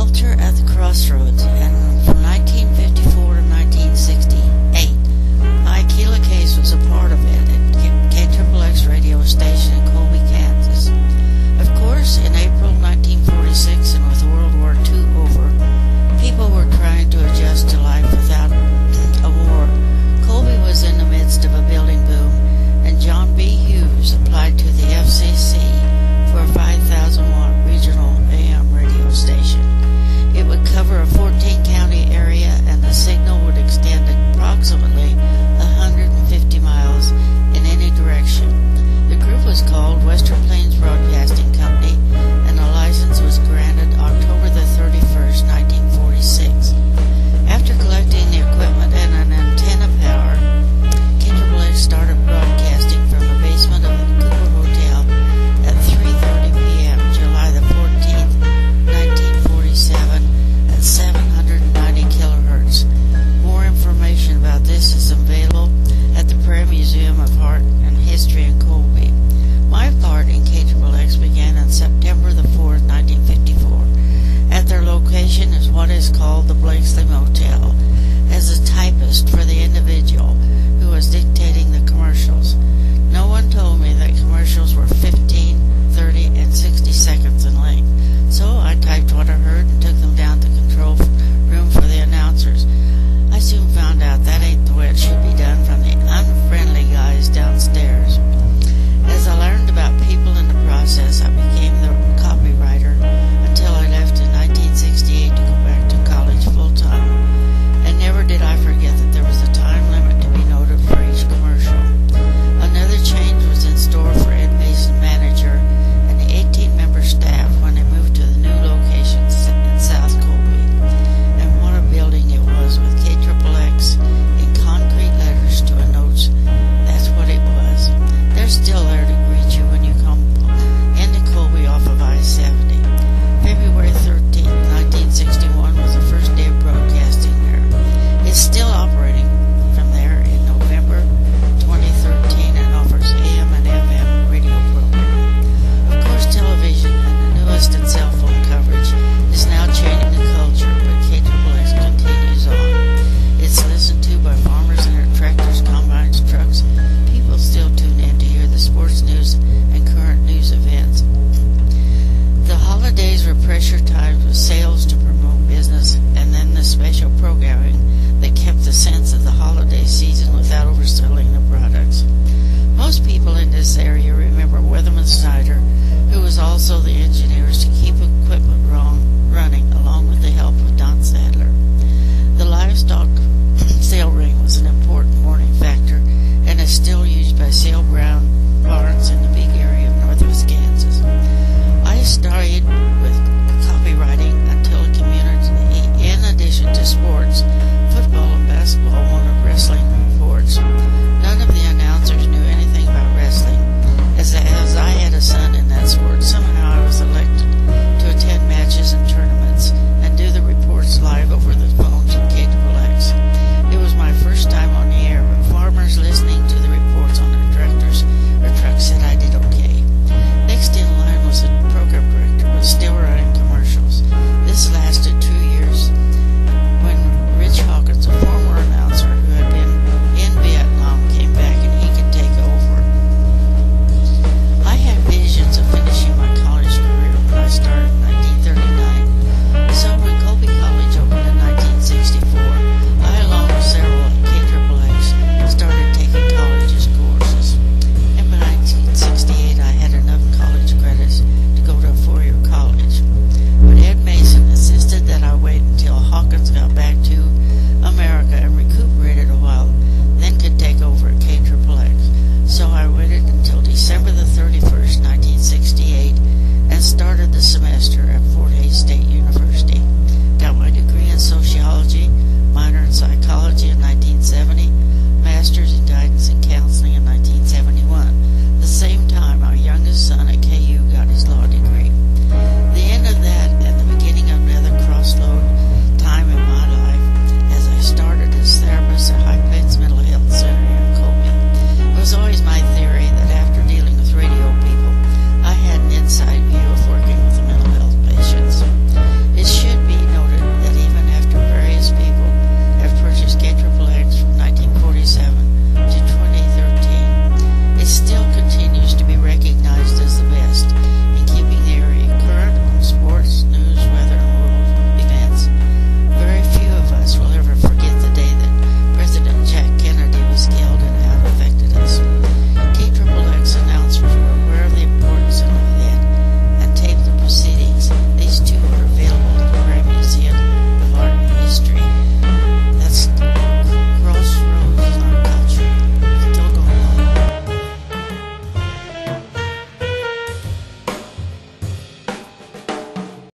Altar at the Crossroads, and from 1954 to 1968, Aquila Case was a part of it at KXXX radio station in Colby, Kansas. Of course, in April 1946, and with World War II over, people were trying to adjust to life without a war. Colby was in the midst of a building boom, and John B. Hughes applied to the FCC for a 5,000-watt regional AM radio station. It would cover a 14-county area, and the signal would extend approximately 150 miles in any direction. The group was called Western Plains Broadcasting Company, and a license was granted October the 31st, 1946. After collecting the equipment and an antenna power, KXXX started broadcasting from the basement of the Cooper Hotel at 3:30 p.m. July the 14th, 1947 at 790 kilohertz. More information about this is available at the Prairie Museum of Art and History in Colby. My part in KXXX began on September the 4th, 1954. At their location is what is called the Blakesley Motel, as a typist for the individual who was dictating the commercials. No one told me that commercials were 15, 30, and 60 seconds in length, so I typed what I heard and took them down to the control room for the announcers. I soon found out that ain't the way it should be done from the unfriendly guys downstairs. As I learned about people in the process, I became the copywriter until I left in 1968 to go back to college full-time. And never did I forget that there was a time limit to be noted for each commercial. Another change was in store for Ed Mason, manager, and the 18-member staff when they moved to the new locations in South Colby. And what a building it was, with KXXX in concrete letters to a notes. That's what it was. They're still there to greet you when you come into Colby off of I-70. February 13th, 1961 was the first day of broadcasting there. It's still operating from there in November 2013 and offers AM and FM radio programming. Of course, television and the newest and cell phone coverage is now changing the culture, but KXXX continues on. It's listened to by farmers in their tractors, combines, trucks. People still tune in to hear the sports news and current news events. The holidays were pressure times with sales to promote business, and then the special programming that kept the sense of the holiday season without overselling the products. Most people in this area remember Weatherman Snyder, who was also the engineers to keep equipment running